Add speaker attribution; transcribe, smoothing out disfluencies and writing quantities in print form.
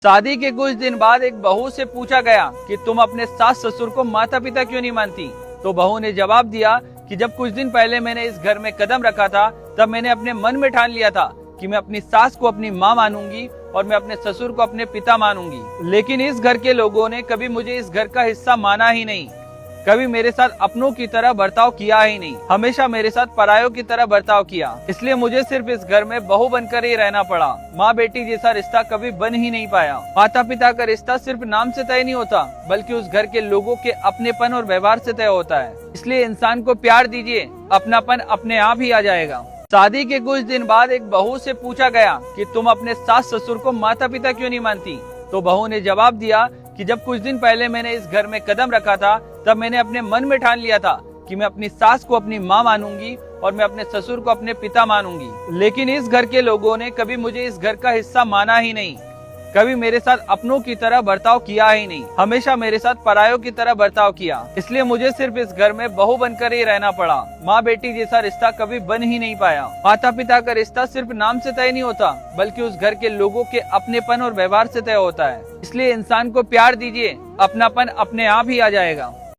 Speaker 1: शादी के कुछ दिन बाद एक बहू से पूछा गया कि तुम अपने सास ससुर को माता पिता क्यों नहीं मानती। तो बहू ने जवाब दिया कि जब कुछ दिन पहले मैंने इस घर में कदम रखा था तब मैंने अपने मन में ठान लिया था कि मैं अपनी सास को अपनी माँ मानूंगी और मैं अपने ससुर को अपने पिता मानूंगी। लेकिन इस घर के लोगों ने कभी मुझे इस घर का हिस्सा माना ही नहीं, कभी मेरे साथ अपनों की तरह बर्ताव किया ही नहीं, हमेशा मेरे साथ परायों की तरह बर्ताव किया। इसलिए मुझे सिर्फ इस घर में बहू बनकर ही रहना पड़ा। माँ बेटी जैसा रिश्ता कभी बन ही नहीं पाया। माता पिता का रिश्ता सिर्फ नाम से तय नहीं होता, बल्कि उस घर के लोगों के अपनेपन और व्यवहार से तय होता है। इसलिए इंसान को प्यार दीजिए, अपनापन अपने आप ही आ जाएगा। शादी के कुछ दिन बाद एक बहू से पूछा गया कि तुम अपने सास ससुर को माता पिता क्यों नहीं मानती। तो बहू ने जवाब दिया कि जब कुछ दिन पहले मैंने इस घर में कदम रखा था तब मैंने अपने मन में ठान लिया था कि मैं अपनी सास को अपनी माँ मानूंगी और मैं अपने ससुर को अपने पिता मानूंगी। लेकिन इस घर के लोगों ने कभी मुझे इस घर का हिस्सा माना ही नहीं, कभी मेरे साथ अपनों की तरह बर्ताव किया ही नहीं, हमेशा मेरे साथ परायों की तरह बर्ताव किया। इसलिए मुझे सिर्फ इस घर में बहू बनकर ही रहना पड़ा। माँ बेटी जैसा रिश्ता कभी बन ही नहीं पाया। माता पिता का रिश्ता सिर्फ नाम से तय नहीं होता, बल्कि उस घर के लोगों के अपनेपन और व्यवहार से तय होता है। इसलिए इंसान को प्यार दीजिए, अपनापन अपने आप ही आ जाएगा।